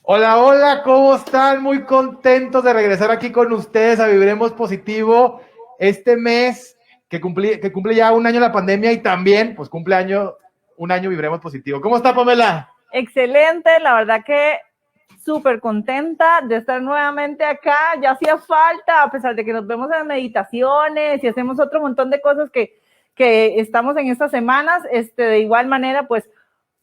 Hola, hola, ¿cómo están? Muy contentos de regresar aquí con ustedes a Viviremos Positivo este mes que cumple ya un año la pandemia y también pues un año Viviremos Positivo. ¿Cómo está, Pamela? Excelente, la verdad que súper contenta de estar nuevamente acá. Ya hacía falta, a pesar de que nos vemos en meditaciones y hacemos otro montón de cosas que estamos en estas semanas. De igual manera, pues,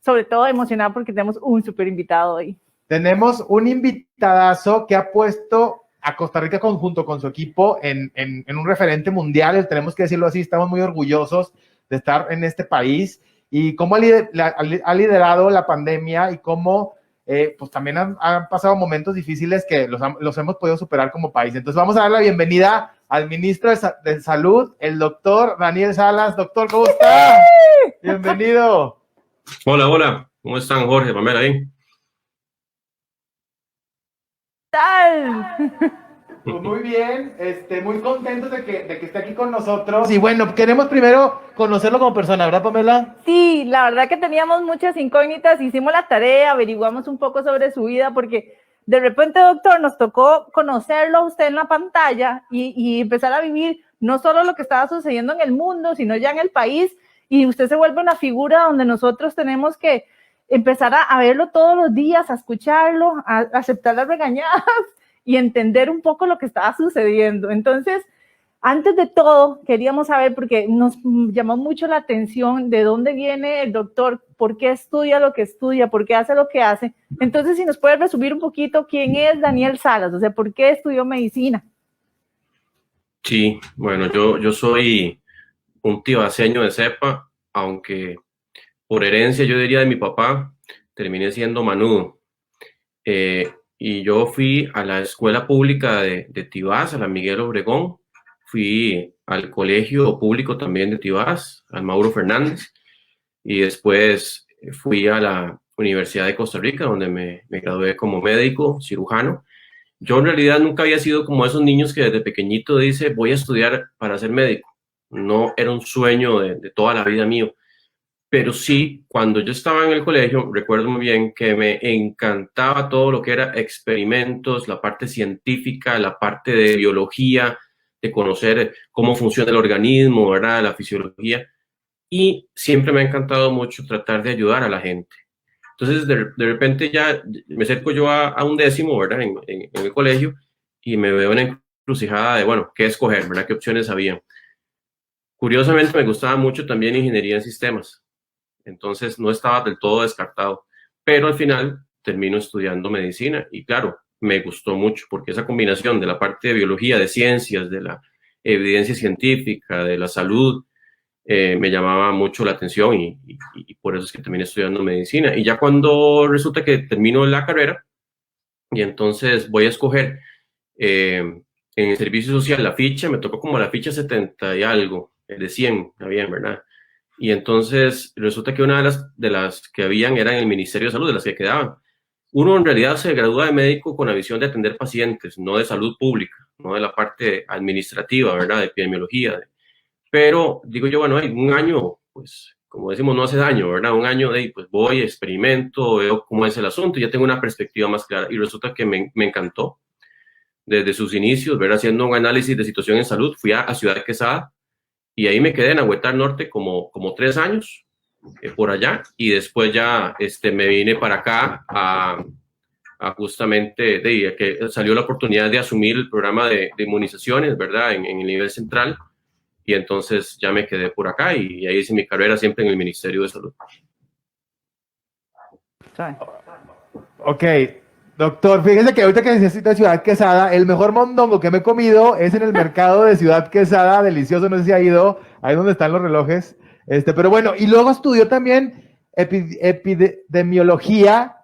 sobre todo emocionada porque tenemos un súper invitado hoy. Tenemos un invitadazo que ha puesto a Costa Rica junto con su equipo en un referente mundial, tenemos que decirlo así, estamos muy orgullosos de estar en este país y cómo ha liderado la pandemia y cómo pues también han pasado momentos difíciles que los hemos podido superar como país. Entonces vamos a dar la bienvenida al ministro de Salud, el doctor Daniel Salas. Doctor, ¿cómo está? Bienvenido. Hola, hola, ¿cómo están, Jorge, Pamela, ahí? ¿Tal? Pues muy bien, muy contentos de que esté aquí con nosotros. Y bueno, queremos primero conocerlo como persona, ¿verdad, Pamela? Sí, la verdad que teníamos muchas incógnitas, hicimos la tarea, averiguamos un poco sobre su vida, porque de repente, doctor, nos tocó conocerlo a usted en la pantalla y empezar a vivir no solo lo que estaba sucediendo en el mundo, sino ya en el país, y usted se vuelve una figura donde nosotros tenemos que empezar a verlo todos los días, a escucharlo, a aceptar las regañadas y entender un poco lo que estaba sucediendo. Entonces, antes de todo, queríamos saber, porque nos llamó mucho la atención de dónde viene el doctor, por qué estudia lo que estudia, por qué hace lo que hace. Entonces, si nos puede resumir un poquito quién es Daniel Salas, o sea, por qué estudió medicina. Sí, bueno, yo soy un tibaseño de cepa, aunque por herencia yo diría de mi papá, terminé siendo manudo. Y yo fui a la escuela pública de Tibás, a la Miguel Obregón, fui al colegio público también de Tibás, al Mauro Fernández, y después fui a la Universidad de Costa Rica, donde me gradué como médico cirujano. Yo en realidad nunca había sido como esos niños que desde pequeñito dice voy a estudiar para ser médico. No era un sueño de toda la vida mío, pero sí, cuando yo estaba en el colegio, recuerdo muy bien que me encantaba todo lo que era experimentos, la parte científica, la parte de biología, de conocer cómo funciona el organismo, ¿verdad? La fisiología. Y siempre me ha encantado mucho tratar de ayudar a la gente. Entonces, de repente ya me acerco yo a un décimo, ¿verdad? En el colegio y me veo en una encrucijada de, bueno, ¿qué escoger, ¿verdad? ¿Qué opciones había? Curiosamente, me gustaba mucho también ingeniería en sistemas. Entonces, no estaba del todo descartado. Pero al final termino estudiando medicina y claro, me gustó mucho porque esa combinación de la parte de biología, de ciencias, de la evidencia científica, de la salud, me llamaba mucho la atención y por eso es que terminé estudiando medicina. Y ya cuando resulta que termino la carrera y entonces voy a escoger en el servicio social la ficha, me tocó como la ficha 70 y algo, de 100, había, ¿verdad? Y entonces resulta que una de las que habían era en el Ministerio de Salud, de las que quedaban. Uno en realidad se gradúa de médico con la visión de atender pacientes, no de salud pública, no de la parte administrativa, ¿verdad? De epidemiología, pero digo yo, bueno, hay un año, pues, como decimos, no hace daño, ¿verdad? Un año de, pues voy, experimento, veo cómo es el asunto, ya tengo una perspectiva más clara. Y resulta que me encantó desde sus inicios, ver haciendo un análisis de situación en salud. Fui a Ciudad Quesada y ahí me quedé en Agüetar Norte como 3 años por allá. Y después ya me vine para acá a justamente, de que salió la oportunidad de asumir el programa de inmunizaciones, ¿verdad? En el nivel central y entonces ya me quedé por acá y ahí hice mi carrera siempre en el Ministerio de Salud. Ok, doctor, fíjese que ahorita que necesita Ciudad Quesada, el mejor mondongo que me he comido es en el mercado de Ciudad Quesada, delicioso, no sé si ha ido, ahí donde están los relojes. Pero bueno, y luego estudió también epidemiología,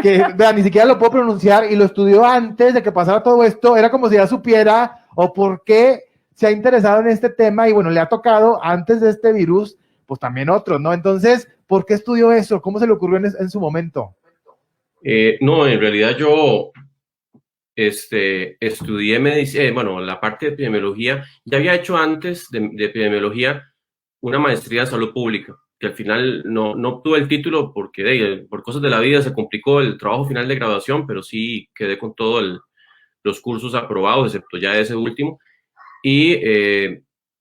que vea, ni siquiera lo puedo pronunciar, y lo estudió antes de que pasara todo esto, era como si ya supiera o por qué se ha interesado en este tema, y bueno, le ha tocado antes de este virus, pues también otros, ¿no? Entonces, ¿por qué estudió eso? ¿Cómo se le ocurrió en su momento? No, en realidad yo estudié medicina, bueno, la parte de epidemiología, ya había hecho antes de epidemiología una maestría de salud pública. que al final no obtuve el título porque por cosas de la vida se complicó el trabajo final de graduación, pero sí quedé con todos los cursos aprobados, excepto ya ese último. Y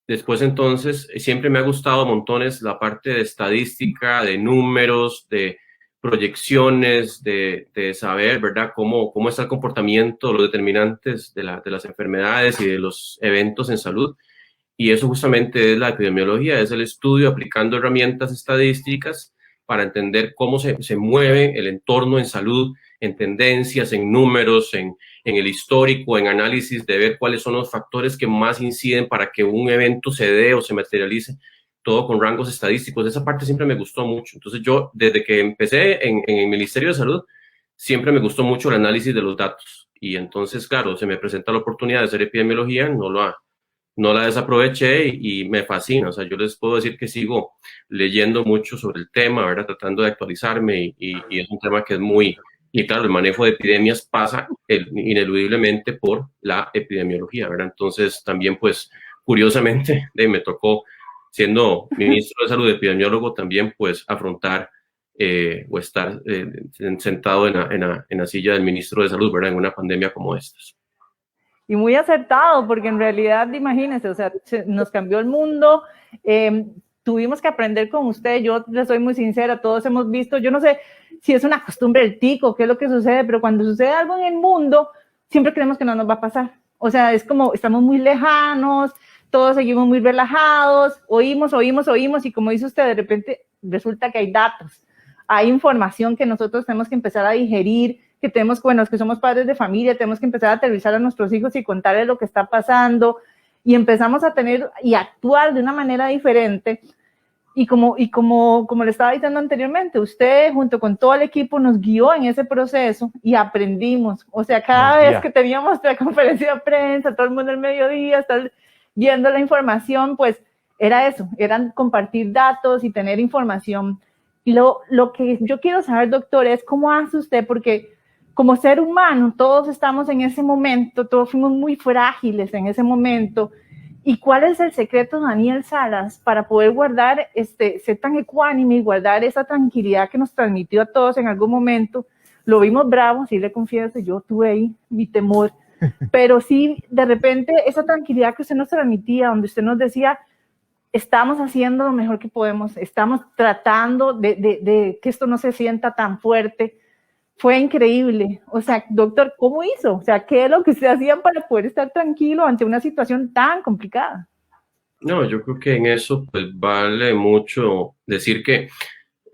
después entonces siempre me ha gustado montones la parte de estadística, de números, de proyecciones, de saber, ¿verdad?, cómo está el comportamiento, los determinantes de las enfermedades y de los eventos en salud. Y eso justamente es la epidemiología, es el estudio aplicando herramientas estadísticas para entender cómo se mueve el entorno en salud, en tendencias, en números, en el histórico, en análisis de ver cuáles son los factores que más inciden para que un evento se dé o se materialice, todo con rangos estadísticos. Esa parte siempre me gustó mucho. Entonces yo, desde que empecé en el Ministerio de Salud, siempre me gustó mucho el análisis de los datos. Y entonces, claro, se me presenta la oportunidad de hacer epidemiología, no la desaproveché y me fascina. O sea, yo les puedo decir que sigo leyendo mucho sobre el tema, ¿verdad?, tratando de actualizarme y es un tema que es muy... Y claro, el manejo de epidemias pasa ineludiblemente por la epidemiología, ¿verdad? Entonces, también, pues, curiosamente, me tocó, siendo ministro de Salud, epidemiólogo, también, pues, afrontar o estar sentado en la silla del ministro de Salud, ¿verdad?, en una pandemia como esta. Y muy acertado, porque en realidad, imagínense, o sea, nos cambió el mundo, tuvimos que aprender con usted. Yo les soy muy sincera, todos hemos visto, yo no sé si es una costumbre del tico, qué es lo que sucede, pero cuando sucede algo en el mundo, siempre creemos que no nos va a pasar. O sea, es como, estamos muy lejanos, todos seguimos muy relajados, oímos, y como dice usted, de repente resulta que hay datos, hay información que nosotros tenemos que empezar a digerir, que tenemos, bueno, los que somos padres de familia, tenemos que empezar a aterrizar a nuestros hijos y contarles lo que está pasando, y empezamos a tener y actuar de una manera diferente. Y como le estaba diciendo anteriormente, usted junto con todo el equipo nos guió en ese proceso y aprendimos. O sea, cada vez que teníamos la conferencia de prensa, todo el mundo al mediodía, estar viendo la información, pues era eso, eran compartir datos y tener información. Y lo que yo quiero saber, doctor, es cómo hace usted, porque como ser humano, todos estamos en ese momento, todos fuimos muy frágiles en ese momento. ¿Y cuál es el secreto, Daniel Salas, para poder guardar, ser tan ecuánime y guardar esa tranquilidad que nos transmitió a todos en algún momento? Lo vimos bravo, sí le confieso, yo tuve ahí mi temor, pero sí, de repente, esa tranquilidad que usted nos transmitía, donde usted nos decía, estamos haciendo lo mejor que podemos, estamos tratando de que esto no se sienta tan fuerte. Fue increíble. O sea, doctor, ¿cómo hizo? O sea, ¿qué es lo que se hacían para poder estar tranquilo ante una situación tan complicada? No, yo creo que en eso pues vale mucho decir que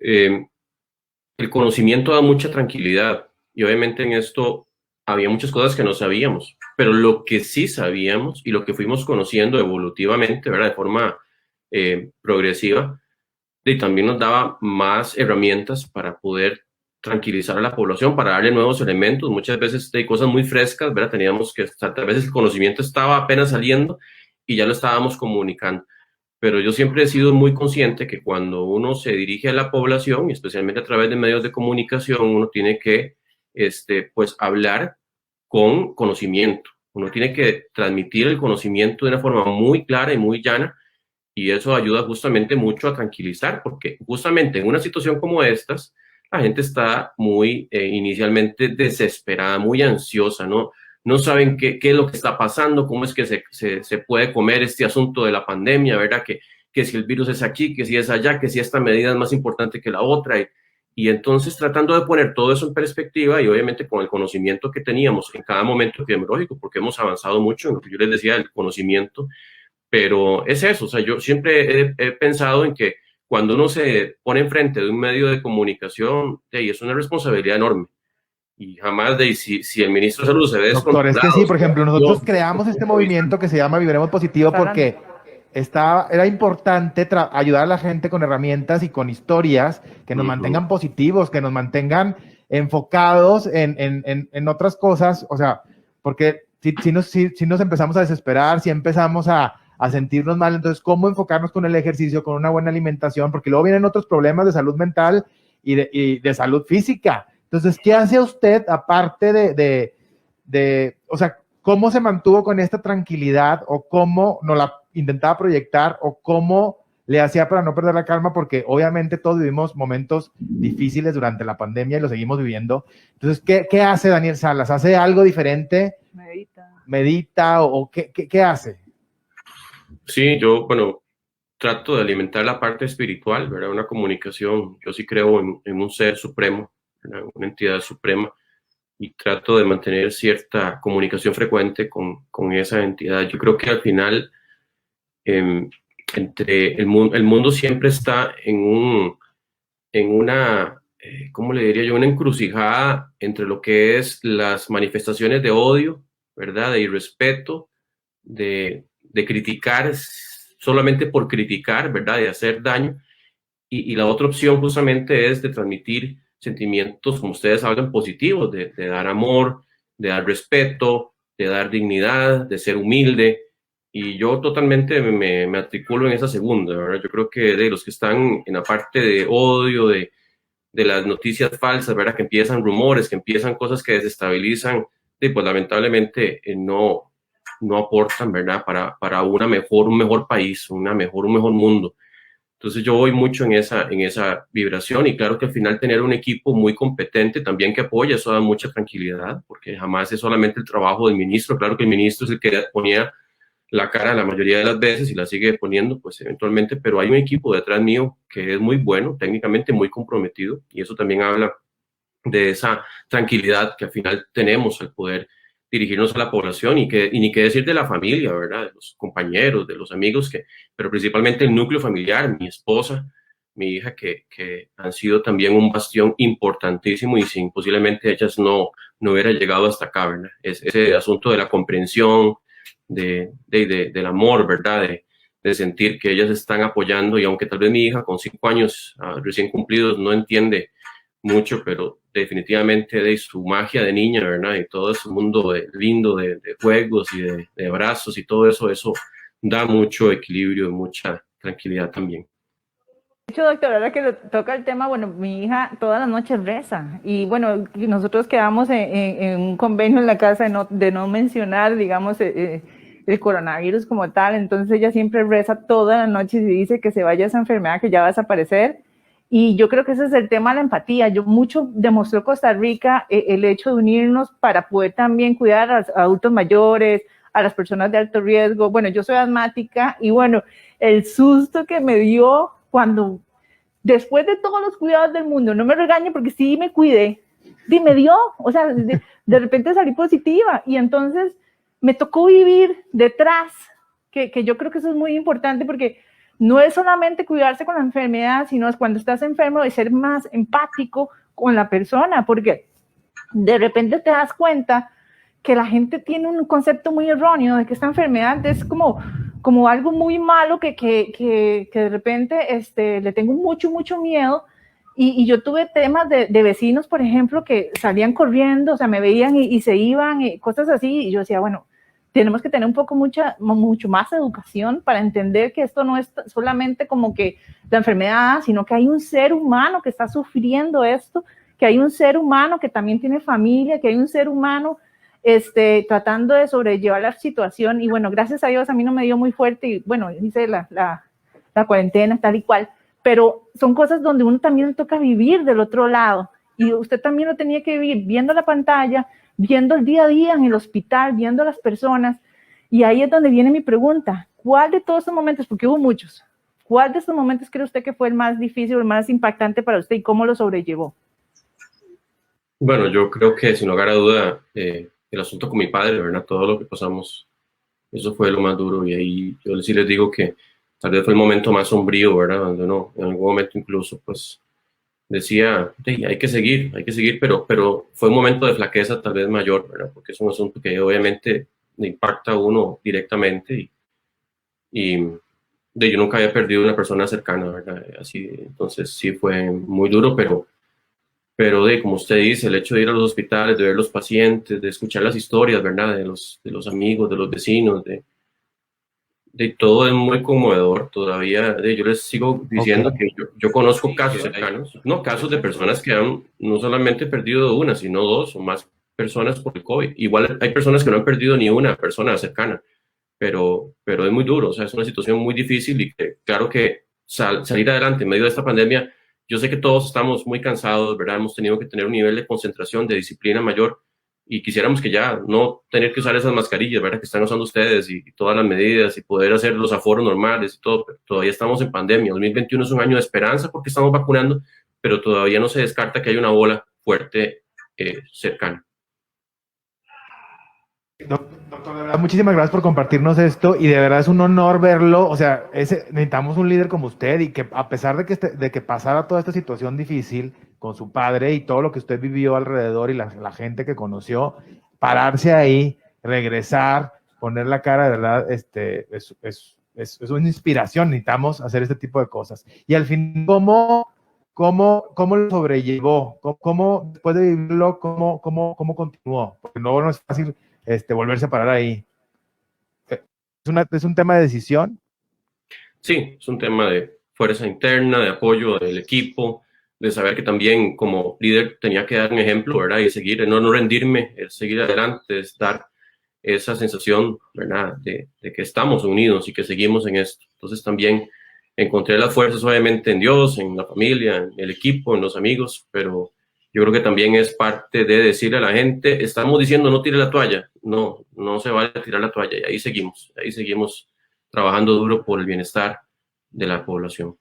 el conocimiento da mucha tranquilidad y obviamente en esto había muchas cosas que no sabíamos, pero lo que sí sabíamos y lo que fuimos conociendo evolutivamente, ¿verdad?, de forma progresiva, y también nos daba más herramientas para poder tranquilizar a la población, para darle nuevos elementos. Muchas veces hay cosas muy frescas, ¿verdad? Teníamos que, o sea, tal vez el conocimiento estaba apenas saliendo y ya lo estábamos comunicando. Pero yo siempre he sido muy consciente que cuando uno se dirige a la población, y especialmente a través de medios de comunicación, uno tiene que, pues, hablar con conocimiento. Uno tiene que transmitir el conocimiento de una forma muy clara y muy llana, y eso ayuda justamente mucho a tranquilizar, porque justamente en una situación como estas, la gente está muy inicialmente desesperada, muy ansiosa, ¿no? No saben qué es lo que está pasando, cómo es que se puede comer este asunto de la pandemia, ¿verdad? Que si el virus es aquí, que si es allá, que si esta medida es más importante que la otra. Y entonces tratando de poner todo eso en perspectiva y obviamente con el conocimiento que teníamos en cada momento epidemiológico, porque hemos avanzado mucho en lo que yo les decía, el conocimiento, pero es eso, o sea, yo siempre he pensado en que cuando uno se pone enfrente de un medio de comunicación, es una responsabilidad enorme. Y jamás si el ministro de Salud se ve descontrolado. Doctor, es que sí, por ejemplo, nosotros creamos este movimiento que se llama Viviremos Positivo porque era importante ayudar a la gente con herramientas y con historias que nos mantengan positivos, que nos mantengan enfocados en otras cosas, o sea, porque si nos empezamos a desesperar, si empezamos a sentirnos mal, entonces, ¿cómo enfocarnos con el ejercicio, con una buena alimentación? Porque luego vienen otros problemas de salud mental y de salud física. Entonces, ¿qué hace usted aparte o sea, cómo se mantuvo con esta tranquilidad o cómo nos la intentaba proyectar o cómo le hacía para no perder la calma? Porque obviamente todos vivimos momentos difíciles durante la pandemia y lo seguimos viviendo. Entonces, ¿qué hace Daniel Salas? ¿Hace algo diferente? ¿Medita o qué hace? Sí, yo, bueno, trato de alimentar la parte espiritual, ¿verdad? Una comunicación. Yo sí creo en un ser supremo, ¿verdad? Una entidad suprema, y trato de mantener cierta comunicación frecuente con esa entidad. Yo creo que al final, el mundo siempre está en una, ¿cómo le diría yo? Una encrucijada entre lo que es las manifestaciones de odio, ¿verdad? De irrespeto, de criticar solamente por criticar, ¿verdad? De hacer daño. Y la otra opción justamente es de transmitir sentimientos, como ustedes hablan, positivos, de dar amor, de dar respeto, de dar dignidad, de ser humilde. Y yo totalmente me articulo en esa segunda, ¿verdad? Yo creo que de los que están en la parte de odio, de las noticias falsas, ¿verdad? Que empiezan rumores, que empiezan cosas que desestabilizan, y pues lamentablemente no aportan, ¿verdad? Para un mejor país, un mejor mundo. Entonces yo voy mucho en esa vibración, y claro que al final tener un equipo muy competente también que apoya, eso da mucha tranquilidad, porque jamás es solamente el trabajo del ministro. Claro que el ministro es el que ponía la cara la mayoría de las veces y la sigue poniendo, pues eventualmente, pero hay un equipo detrás mío que es muy bueno, técnicamente muy comprometido, y eso también habla de esa tranquilidad que al final tenemos al poder dirigirnos a la población, y ni qué decir de la familia, ¿verdad? De los compañeros, de los amigos, pero principalmente el núcleo familiar, mi esposa, mi hija, que han sido también un bastión importantísimo, y sin posiblemente ellas no hubiera llegado hasta acá, ¿verdad? Ese asunto de la comprensión, del amor, ¿verdad? De sentir que ellas están apoyando, y aunque tal vez mi hija con 5 años recién cumplidos no entiende mucho, pero definitivamente de su magia de niña, ¿verdad? Y todo ese mundo lindo de juegos y de abrazos y todo eso da mucho equilibrio y mucha tranquilidad también. De hecho, doctor, ahora que toca el tema, bueno, mi hija todas las noches reza, y bueno, nosotros quedamos en un convenio en la casa de no mencionar, digamos, el coronavirus como tal. Entonces ella siempre reza todas las noches y dice que se vaya esa enfermedad, que ya va a desaparecer. Y yo creo que ese es el tema de la empatía. Mucho demostró Costa Rica el hecho de unirnos para poder también cuidar a los adultos mayores, a las personas de alto riesgo. Bueno, yo soy asmática, y bueno, el susto que me dio cuando, después de todos los cuidados del mundo, no me regañe porque sí me cuidé, y me dio, o sea, de repente salí positiva, y entonces me tocó vivir detrás, que yo creo que eso es muy importante, porque no es solamente cuidarse con la enfermedad, sino es cuando estás enfermo de ser más empático con la persona, porque de repente te das cuenta que la gente tiene un concepto muy erróneo de que esta enfermedad es como algo muy malo, que de repente le tengo mucho miedo. Y yo tuve temas de vecinos, por ejemplo, que salían corriendo, o sea, me veían y se iban, y cosas así, y yo decía, bueno, tenemos que tener mucho más educación para entender que esto no es solamente como que la enfermedad, sino que hay un ser humano que está sufriendo esto, que hay un ser humano que también tiene familia, que hay un ser humano tratando de sobrellevar la situación. Y bueno, gracias a Dios a mí no me dio muy fuerte, y bueno, hice la cuarentena tal y cual, pero son cosas donde uno también toca vivir del otro lado, y usted también lo tenía que vivir viendo la pantalla, viendo el día a día en el hospital, viendo a las personas. Y ahí es donde viene mi pregunta: ¿cuál de todos estos momentos, porque hubo muchos, cuál de estos momentos cree usted que fue el más difícil, el más impactante para usted, y cómo lo sobrellevó? Bueno, yo creo que sin lugar a duda el asunto con mi padre, ¿verdad? Todo lo que pasamos, eso fue lo más duro, y ahí yo sí les digo que tal vez fue el momento más sombrío, ¿verdad? Donde uno en algún momento incluso pues decía, hey, hay que seguir, pero fue un momento de flaqueza tal vez mayor, ¿verdad? Porque es un asunto que obviamente le impacta a uno directamente, y yo nunca había perdido una persona cercana, ¿verdad? Así, entonces sí fue muy duro, pero como usted dice, el hecho de ir a los hospitales, de ver los pacientes, de escuchar las historias, ¿verdad? De los amigos, de los vecinos, de todo es muy conmovedor todavía. Yo les sigo diciendo que yo conozco casos cercanos, no casos de personas que han no solamente perdido una, sino 2 o más personas por el COVID. Igual hay personas que no han perdido ni una persona cercana, pero es muy duro, o sea, es una situación muy difícil, y que claro que salir adelante en medio de esta pandemia. Yo sé que todos estamos muy cansados, ¿verdad? Hemos tenido que tener un nivel de concentración, de disciplina mayor, y quisiéramos que ya no tener que usar esas mascarillas, ¿verdad? Que están usando ustedes y todas las medidas y poder hacer los aforos normales y todo, pero todavía estamos en pandemia. 2021 es un año de esperanza porque estamos vacunando, pero todavía no se descarta que hay una ola fuerte cercana. Doctor, de verdad, muchísimas gracias por compartirnos esto y de verdad es un honor verlo. O sea, necesitamos un líder como usted y que a pesar de que pasara toda esta situación difícil con su padre y todo lo que usted vivió alrededor y la gente que conoció, pararse ahí, regresar, poner la cara, de verdad, es una inspiración. Necesitamos hacer este tipo de cosas. Y al fin, ¿cómo lo sobrellevó? ¿Cómo después de vivirlo, cómo continuó? Porque no es fácil volverse a parar ahí. ¿Es un tema de decisión? Sí, es un tema de fuerza interna, de apoyo del equipo, de saber que también como líder tenía que dar un ejemplo, ¿verdad? Y seguir, no rendirme, seguir adelante, es dar esa sensación, ¿verdad? De que estamos unidos y que seguimos en esto. Entonces también encontré las fuerzas obviamente en Dios, en la familia, en el equipo, en los amigos, pero yo creo que también es parte de decirle a la gente, estamos diciendo no tire la toalla, no se vale tirar la toalla, y ahí seguimos trabajando duro por el bienestar de la población.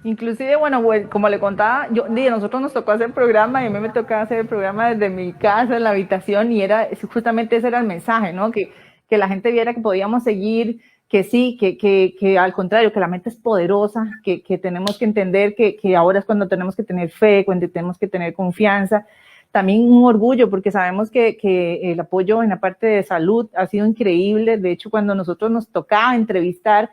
Inclusive, bueno, como le contaba, nosotros nos tocó hacer el programa y a mí me tocaba hacer el programa desde mi casa, en la habitación, y justamente ese era el mensaje, ¿no? Que la gente viera que podíamos seguir, que sí, que al contrario, que la mente es poderosa, que tenemos que entender que ahora es cuando tenemos que tener fe, cuando tenemos que tener confianza. También un orgullo, porque sabemos que el apoyo en la parte de salud ha sido increíble. De hecho, cuando nosotros nos tocaba entrevistar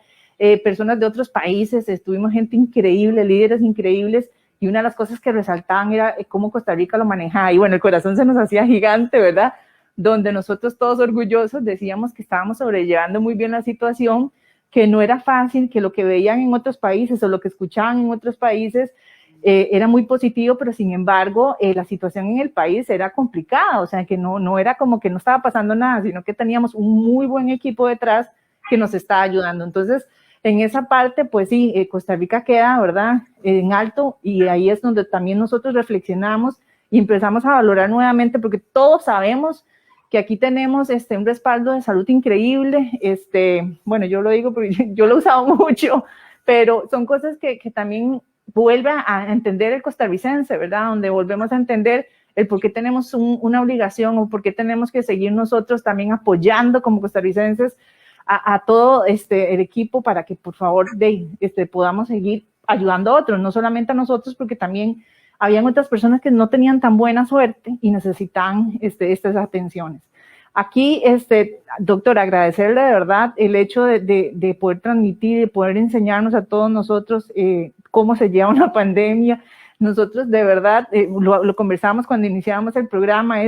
personas de otros países, estuvimos gente increíble, líderes increíbles, y una de las cosas que resaltaban era cómo Costa Rica lo manejaba. Y bueno, el corazón se nos hacía gigante, ¿verdad? Donde nosotros todos orgullosos decíamos que estábamos sobrellevando muy bien la situación, que no era fácil, que lo que veían en otros países o lo que escuchaban en otros países era muy positivo, pero sin embargo la situación en el país era complicada, o sea que no era como que no estaba pasando nada, sino que teníamos un muy buen equipo detrás que nos estaba ayudando. Entonces, en esa parte, pues sí, Costa Rica queda, ¿verdad?, en alto, y ahí es donde también nosotros reflexionamos y empezamos a valorar nuevamente, porque todos sabemos que aquí tenemos un respaldo de salud increíble. Bueno, yo lo digo porque yo lo he usado mucho, pero son cosas que también vuelve a entender el costarricense, ¿verdad? Donde volvemos a entender el por qué tenemos una obligación o por qué tenemos que seguir nosotros también apoyando como costarricenses a todo el equipo para que por favor podamos seguir ayudando a otros, no solamente a nosotros, porque también habían otras personas que no tenían tan buena suerte y necesitaban estas atenciones. Aquí, doctor, agradecerle de verdad el hecho de poder transmitir, de poder enseñarnos a todos nosotros cómo se lleva una pandemia. Nosotros de verdad, lo conversábamos cuando iniciábamos el programa,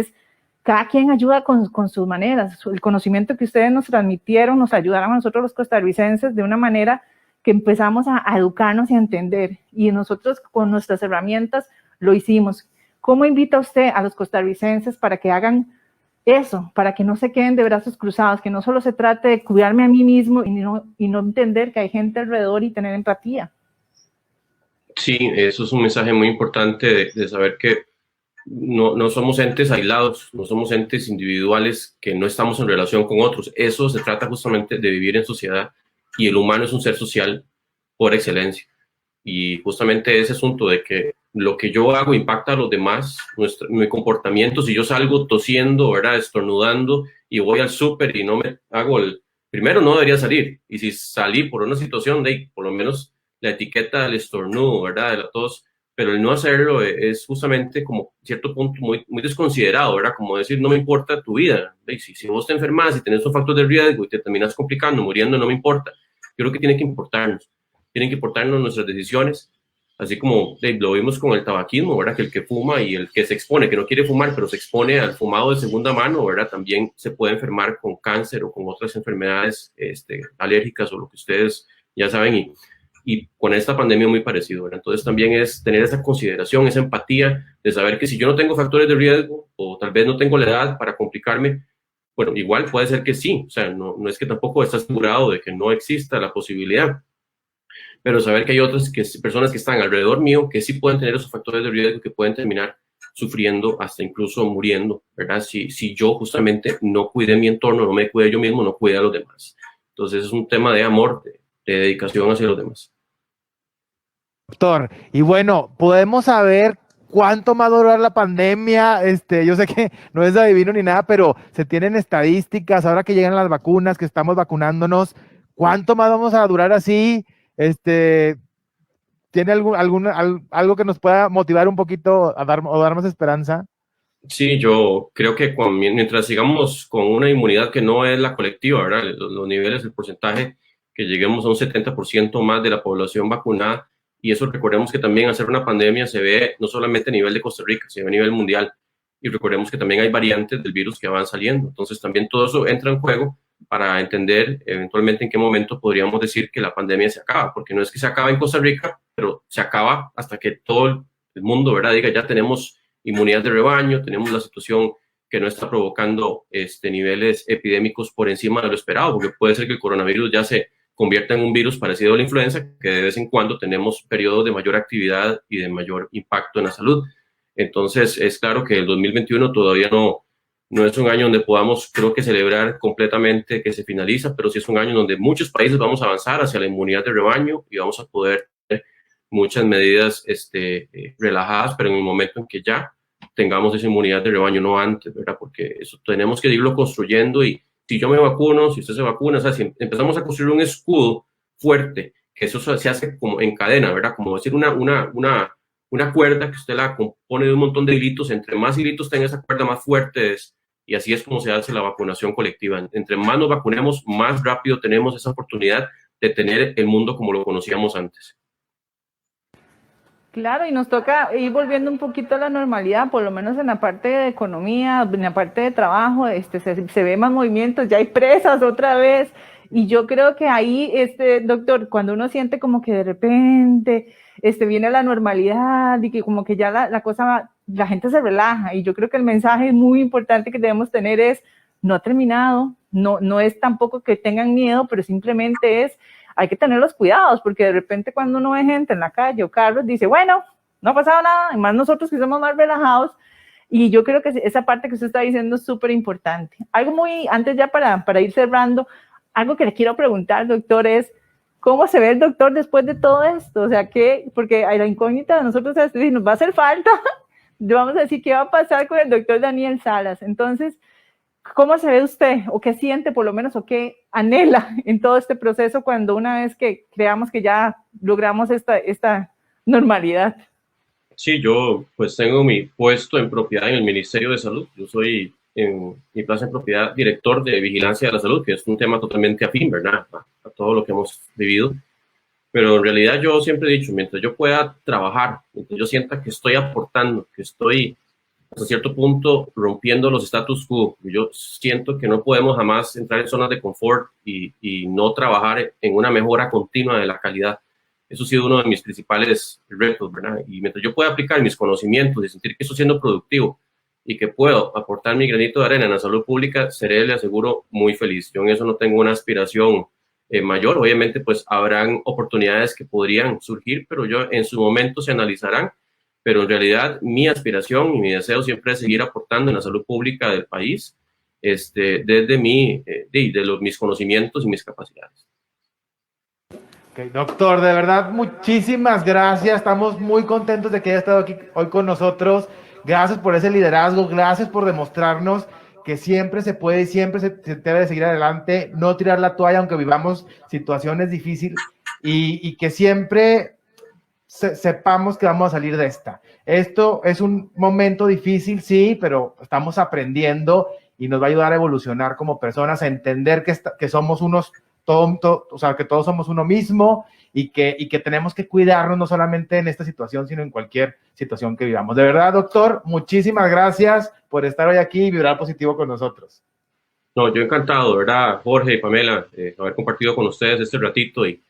cada quien ayuda con sus maneras. El conocimiento que ustedes nos transmitieron nos ayudaron a nosotros los costarricenses de una manera que empezamos a educarnos y a entender, y nosotros con nuestras herramientas lo hicimos. ¿Cómo invita usted a los costarricenses para que hagan eso, para que no se queden de brazos cruzados, que no solo se trate de cuidarme a mí mismo y no entender que hay gente alrededor y tener empatía? Sí, eso es un mensaje muy importante de saber que no somos entes aislados, no somos entes individuales que no estamos en relación con otros. Eso se trata justamente de vivir en sociedad, y el humano es un ser social por excelencia. Y justamente ese asunto de que lo que yo hago impacta a los demás, mi comportamiento, si yo salgo tosiendo, ¿verdad?, estornudando, y voy al súper y no me hago primero no debería salir, y si salí por una situación por lo menos la etiqueta del estornudo, ¿verdad?, de la tos, pero el no hacerlo es justamente como cierto punto muy, muy desconsiderado, ¿verdad?, como decir, no me importa tu vida, si vos te enfermas, si tenés un factor de riesgo y te terminas complicando, muriendo, no me importa. Yo creo que tienen que importarnos nuestras decisiones, así como lo vimos con el tabaquismo, ¿verdad?, que el que fuma y el que se expone, que no quiere fumar, pero se expone al fumado de segunda mano, ¿verdad?, también se puede enfermar con cáncer o con otras enfermedades alérgicas o lo que ustedes ya saben, y con esta pandemia muy parecido, ¿verdad? Entonces también es tener esa consideración, esa empatía de saber que si yo no tengo factores de riesgo o tal vez no tengo la edad para complicarme, bueno, igual puede ser que sí, o sea, no es que tampoco está asegurado de que no exista la posibilidad, pero saber que hay otras personas que están alrededor mío que sí pueden tener esos factores de riesgo, que pueden terminar sufriendo, hasta incluso muriendo, ¿verdad? Si yo justamente no cuidé mi entorno, no me cuidé yo mismo, no cuidé a los demás. Entonces es un tema de amor, de dedicación hacia los demás. Doctor, y bueno, podemos saber cuánto va a durar la pandemia. Yo sé que no es adivino ni nada, pero se tienen estadísticas ahora que llegan las vacunas, que estamos vacunándonos. ¿Cuánto más vamos a durar así? ¿Tiene algo que nos pueda motivar un poquito a dar más esperanza? Sí, yo creo que mientras sigamos con una inmunidad que no es la colectiva, ¿verdad? Los niveles, el porcentaje, que lleguemos a un 70% más de la población vacunada, y eso recordemos que también hacer una pandemia se ve no solamente a nivel de Costa Rica, se ve a nivel mundial, y recordemos que también hay variantes del virus que van saliendo, entonces también todo eso entra en juego para entender eventualmente en qué momento podríamos decir que la pandemia se acaba, porque no es que se acaba en Costa Rica, pero se acaba hasta que todo el mundo, ¿verdad?, diga ya tenemos inmunidad de rebaño, tenemos la situación que no está provocando niveles epidémicos por encima de lo esperado, porque puede ser que el coronavirus ya se convierta en un virus parecido a la influenza, que de vez en cuando tenemos periodos de mayor actividad y de mayor impacto en la salud. Entonces, es claro que el 2021 todavía no es un año donde podamos, creo que, celebrar completamente que se finaliza, pero sí es un año donde muchos países vamos a avanzar hacia la inmunidad de rebaño y vamos a poder tener muchas medidas relajadas, pero en el momento en que ya tengamos esa inmunidad de rebaño, no antes, ¿verdad? Porque eso tenemos que irlo construyendo, y si yo me vacuno, si usted se vacuna, o sea, si empezamos a construir un escudo fuerte, que eso se hace como en cadena, ¿verdad? Como decir una cuerda que usted la compone de un montón de hilitos, entre más hilitos tenga esa cuerda, más fuerte es, y así es como se hace la vacunación colectiva. Entre más nos vacunemos, más rápido tenemos esa oportunidad de tener el mundo como lo conocíamos antes. Claro, y nos toca ir volviendo un poquito a la normalidad, por lo menos en la parte de economía, en la parte de trabajo, se ve más movimientos, ya hay presas otra vez, y yo creo que ahí, doctor, cuando uno siente como que de repente viene la normalidad y que como que ya la cosa, la gente se relaja, y yo creo que el mensaje muy importante que debemos tener es, no ha terminado, no es tampoco que tengan miedo, pero simplemente es, hay que tener los cuidados, porque de repente cuando uno ve gente en la calle o carros, dice, bueno, no ha pasado nada, y más nosotros que somos más relajados, y yo creo que esa parte que usted está diciendo es súper importante. Algo muy, antes ya para ir cerrando, algo que le quiero preguntar, doctor, es, ¿cómo se ve el doctor después de todo esto? O sea, porque hay la incógnita de nosotros, si nos va a hacer falta, vamos a decir, ¿qué va a pasar con el doctor Daniel Salas? Entonces, ¿cómo se ve usted o qué siente por lo menos o qué anhela en todo este proceso cuando una vez que creamos que ya logramos esta normalidad? Sí, yo pues tengo mi puesto en propiedad en el Ministerio de Salud. Yo soy en mi plaza en propiedad director de Vigilancia de la Salud, que es un tema totalmente afín, ¿verdad?, a todo lo que hemos vivido. Pero en realidad yo siempre he dicho, mientras yo pueda trabajar, mientras yo sienta que estoy aportando, que estoy hasta cierto punto rompiendo los status quo, yo siento que no podemos jamás entrar en zonas de confort y no trabajar en una mejora continua de la calidad. Eso ha sido uno de mis principales retos, ¿verdad? Y mientras yo pueda aplicar mis conocimientos y sentir que estoy siendo productivo y que puedo aportar mi granito de arena en la salud pública, seré, le aseguro, muy feliz. Yo en eso no tengo una aspiración mayor. Obviamente, pues habrán oportunidades que podrían surgir, pero en su momento se analizarán. Pero en realidad mi aspiración y mi deseo siempre es seguir aportando en la salud pública del país, desde mis conocimientos y mis capacidades. Okay, doctor, de verdad, muchísimas gracias. Estamos muy contentos de que haya estado aquí hoy con nosotros. Gracias por ese liderazgo, gracias por demostrarnos que siempre se puede y siempre se debe seguir adelante, no tirar la toalla aunque vivamos situaciones difíciles y que siempre sepamos que vamos a salir de esta. Esto es un momento difícil, sí, pero estamos aprendiendo y nos va a ayudar a evolucionar como personas, a entender que somos unos, o sea, que todos somos uno mismo y que tenemos que cuidarnos no solamente en esta situación, sino en cualquier situación que vivamos. De verdad, doctor, muchísimas gracias por estar hoy aquí y vibrar positivo con nosotros. No, yo encantado, ¿verdad, Jorge y Pamela, haber compartido con ustedes este ratito y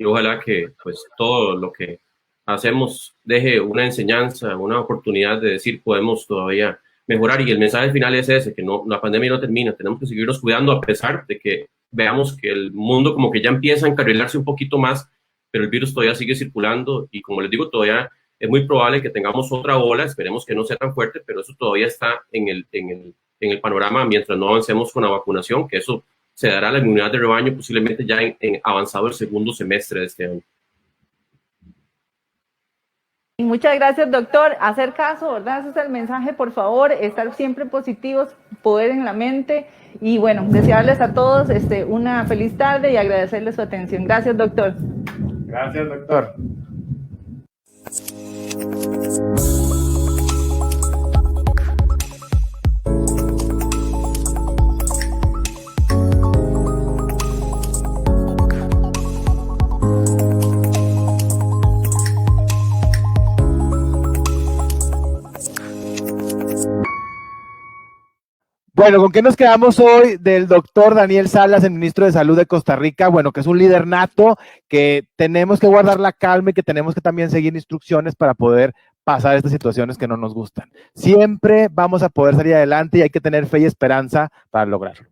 ojalá que pues todo lo que hacemos deje una enseñanza, una oportunidad de decir podemos todavía mejorar, y el mensaje final es ese, que no, la pandemia no termina, tenemos que seguirnos cuidando a pesar de que veamos que el mundo como que ya empieza a encarrilarse un poquito más pero el virus todavía sigue circulando y como les digo, todavía es muy probable que tengamos otra ola, esperemos que no sea tan fuerte, pero eso todavía está en el panorama mientras no avancemos con la vacunación, que eso se dará la inmunidad de rebaño posiblemente ya en avanzado el segundo semestre de este año. Muchas gracias, doctor. Hacer caso, ¿verdad? Ese es el mensaje, por favor, estar siempre positivos, poder en la mente y bueno, desearles a todos una feliz tarde y agradecerles su atención. Gracias, doctor. Gracias, doctor. Bueno, ¿con qué nos quedamos hoy del doctor Daniel Salas, el ministro de Salud de Costa Rica? Bueno, que es un líder nato, que tenemos que guardar la calma y que tenemos que también seguir instrucciones para poder pasar estas situaciones que no nos gustan. Siempre vamos a poder salir adelante y hay que tener fe y esperanza para lograrlo.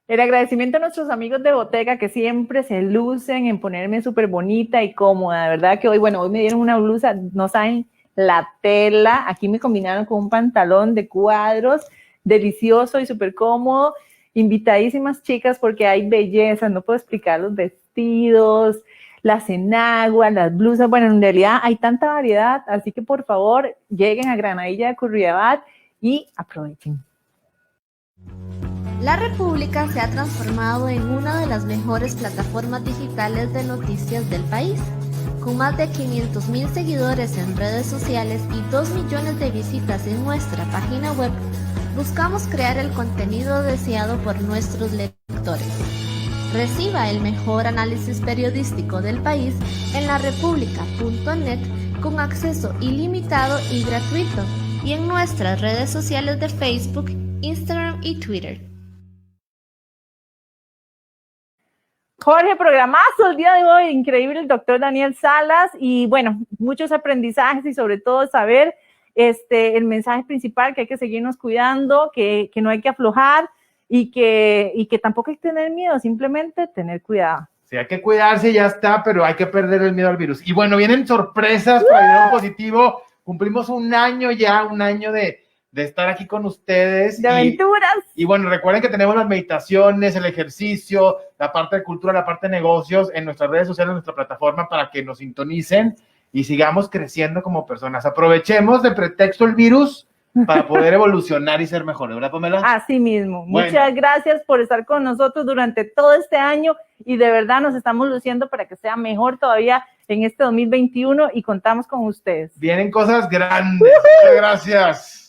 El agradecimiento a nuestros amigos de Bottega que siempre se lucen en ponerme súper bonita y cómoda. De verdad que hoy me dieron una blusa, no saben la tela. Aquí me combinaron con un pantalón de cuadros, delicioso y súper cómodo. Invitadísimas, chicas, porque hay bellezas, no puedo explicar los vestidos, las enaguas, las blusas. Bueno, en realidad hay tanta variedad, así que por favor lleguen a Granadilla de Curridabat y aprovechen. La República se ha transformado en una de las mejores plataformas digitales de noticias del país. Con más de 500,000 seguidores en redes sociales y 2 millones de visitas en nuestra página web, buscamos crear el contenido deseado por nuestros lectores. Reciba el mejor análisis periodístico del país en larepublica.net con acceso ilimitado y gratuito y en nuestras redes sociales de Facebook, Instagram y Twitter. Jorge, programazo el día de hoy, increíble el doctor Daniel Salas y bueno, muchos aprendizajes y sobre todo saber el mensaje principal que hay que seguirnos cuidando, que no hay que aflojar y que tampoco hay que tener miedo, simplemente tener cuidado. Sí, hay que cuidarse y ya está, pero hay que perder el miedo al virus. Y bueno, vienen sorpresas para Video Positivo, cumplimos un año de estar aquí con ustedes. De aventuras. Y bueno, recuerden que tenemos las meditaciones, el ejercicio, la parte de cultura, la parte de negocios en nuestras redes sociales, en nuestra plataforma para que nos sintonicen y sigamos creciendo como personas. Aprovechemos de pretexto el virus para poder evolucionar y ser mejores, ¿verdad, Pamela? Así mismo. Bueno. Muchas gracias por estar con nosotros durante todo este año y de verdad nos estamos luciendo para que sea mejor todavía en este 2021 y contamos con ustedes. Vienen cosas grandes. Muchas gracias.